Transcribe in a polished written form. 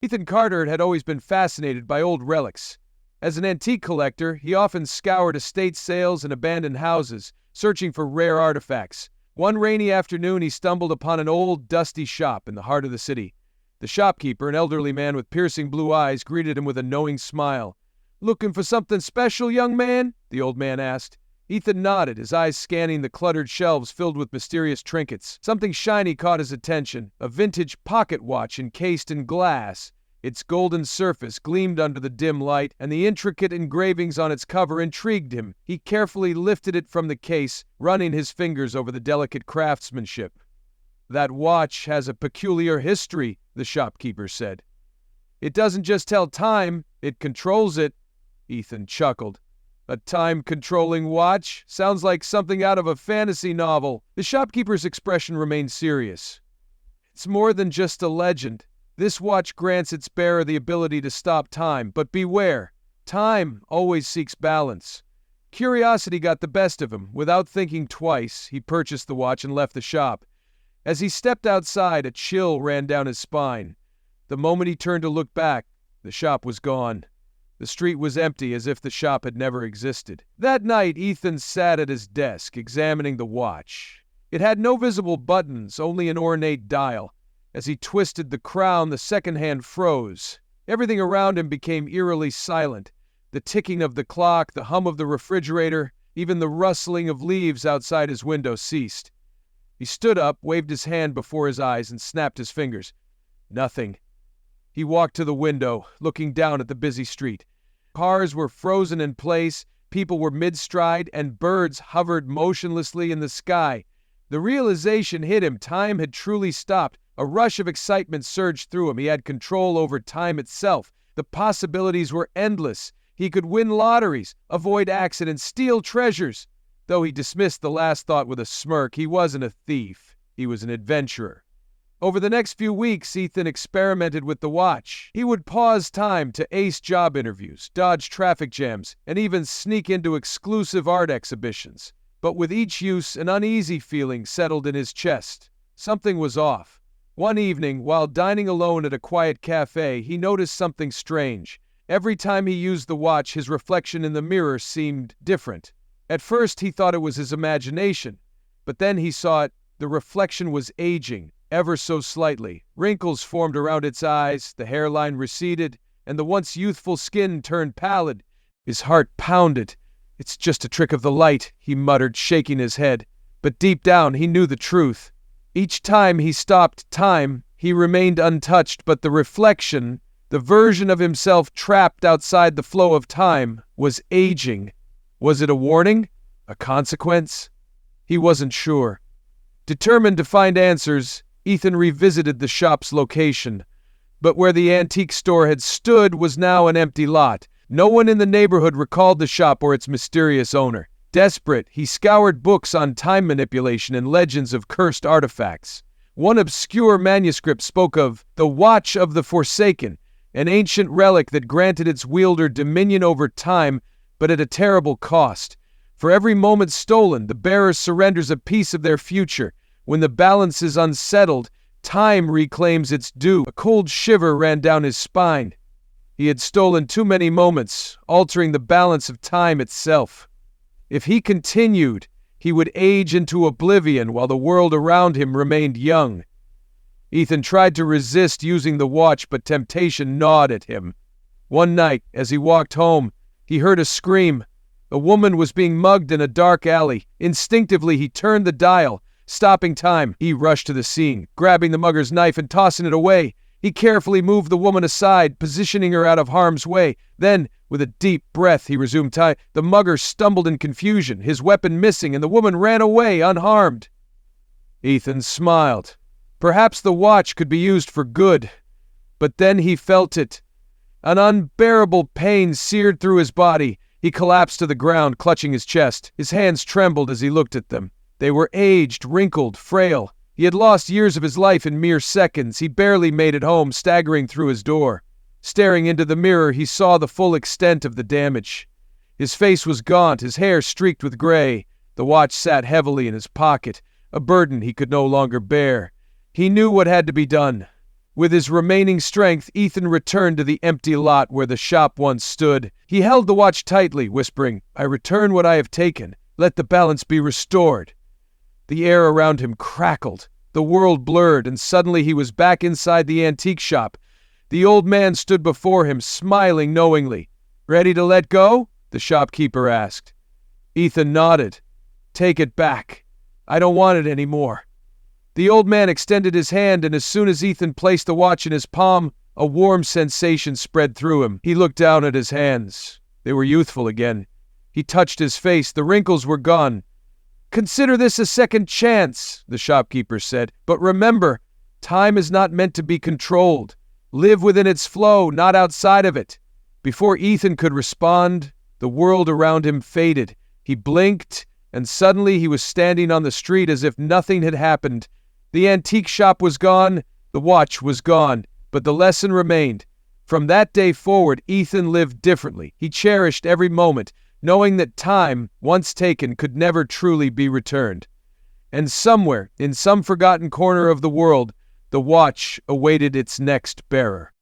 Ethan Carter had always been fascinated by old relics. As an antique collector, he often scoured estate sales and abandoned houses, searching for rare artifacts. One rainy afternoon, he stumbled upon an old, dusty shop in the heart of the city. The shopkeeper, an elderly man with piercing blue eyes, greeted him with a knowing smile. "Looking for something special, young man?" the old man asked. Ethan nodded, his eyes scanning the cluttered shelves filled with mysterious trinkets. Something shiny caught his attention, a vintage pocket watch encased in glass. Its golden surface gleamed under the dim light, and the intricate engravings on its cover intrigued him. He carefully lifted it from the case, running his fingers over the delicate craftsmanship. "That watch has a peculiar history," the shopkeeper said. "It doesn't just tell time, it controls it." Ethan chuckled. "A time-controlling watch? Sounds like something out of a fantasy novel." The shopkeeper's expression remained serious. "It's more than just a legend. This watch grants its bearer the ability to stop time, but beware. Time always seeks balance." Curiosity got the best of him. Without thinking twice, he purchased the watch and left the shop. As he stepped outside, a chill ran down his spine. The moment he turned to look back, the shop was gone. The street was empty, as if the shop had never existed. That night, Ethan sat at his desk, examining the watch. It had no visible buttons, only an ornate dial. As he twisted the crown, the second hand froze. Everything around him became eerily silent. The ticking of the clock, the hum of the refrigerator, even the rustling of leaves outside his window ceased. He stood up, waved his hand before his eyes, and snapped his fingers. Nothing. He walked to the window, looking down at the busy street. Cars were frozen in place, people were mid-stride, and birds hovered motionlessly in the sky. The realization hit him. Time had truly stopped. A rush of excitement surged through him. He had control over time itself. The possibilities were endless. He could win lotteries, avoid accidents, steal treasures. Though he dismissed the last thought with a smirk, he wasn't a thief. He was an adventurer. Over the next few weeks, Ethan experimented with the watch. He would pause time to ace job interviews, dodge traffic jams, and even sneak into exclusive art exhibitions. But with each use, an uneasy feeling settled in his chest. Something was off. One evening, while dining alone at a quiet cafe, he noticed something strange. Every time he used the watch, his reflection in the mirror seemed different. At first, he thought it was his imagination. But then he saw it. The reflection was aging, ever so slightly. Wrinkles formed around its eyes, the hairline receded, and the once youthful skin turned pallid. His heart pounded. "It's just a trick of the light," he muttered, shaking his head. But deep down, he knew the truth. Each time he stopped time, he remained untouched, but the reflection, the version of himself trapped outside the flow of time, was aging. Was it a warning? A consequence? He wasn't sure. Determined to find answers, Ethan revisited the shop's location. But where the antique store had stood was now an empty lot. No one in the neighborhood recalled the shop or its mysterious owner. Desperate, he scoured books on time manipulation and legends of cursed artifacts. One obscure manuscript spoke of the Watch of the Forsaken, an ancient relic that granted its wielder dominion over time, but at a terrible cost. For every moment stolen, the bearer surrenders a piece of their future. When the balance is unsettled, time reclaims its due. A cold shiver ran down his spine. He had stolen too many moments, altering the balance of time itself. If he continued, he would age into oblivion while the world around him remained young. Ethan tried to resist using the watch, but temptation gnawed at him. One night, as he walked home, he heard a scream. A woman was being mugged in a dark alley. Instinctively, he turned the dial. Stopping time, he rushed to the scene, grabbing the mugger's knife and tossing it away. He carefully moved the woman aside, positioning her out of harm's way. Then, with a deep breath, he resumed time. The mugger stumbled in confusion, his weapon missing, and the woman ran away unharmed. Ethan smiled. Perhaps the watch could be used for good. But then he felt it. An unbearable pain seared through his body. He collapsed to the ground, clutching his chest. His hands trembled as he looked at them. They were aged, wrinkled, frail. He had lost years of his life in mere seconds. He barely made it home, staggering through his door. Staring into the mirror, he saw the full extent of the damage. His face was gaunt, his hair streaked with gray. The watch sat heavily in his pocket, a burden he could no longer bear. He knew what had to be done. With his remaining strength, Ethan returned to the empty lot where the shop once stood. He held the watch tightly, whispering, "I return what I have taken. Let the balance be restored." The air around him crackled. The world blurred, and suddenly he was back inside the antique shop. The old man stood before him, smiling knowingly. "Ready to let go?" the shopkeeper asked. Ethan nodded. "Take it back. I don't want it anymore." The old man extended his hand, and as soon as Ethan placed the watch in his palm, a warm sensation spread through him. He looked down at his hands. They were youthful again. He touched his face. The wrinkles were gone. "Consider this a second chance," the shopkeeper said. "But remember, time is not meant to be controlled. Live within its flow, not outside of it." Before Ethan could respond, the world around him faded. He blinked, and suddenly he was standing on the street as if nothing had happened. The antique shop was gone, the watch was gone, but the lesson remained. From that day forward, Ethan lived differently. He cherished every moment, knowing that time, once taken, could never truly be returned. And somewhere, in some forgotten corner of the world, the watch awaited its next bearer.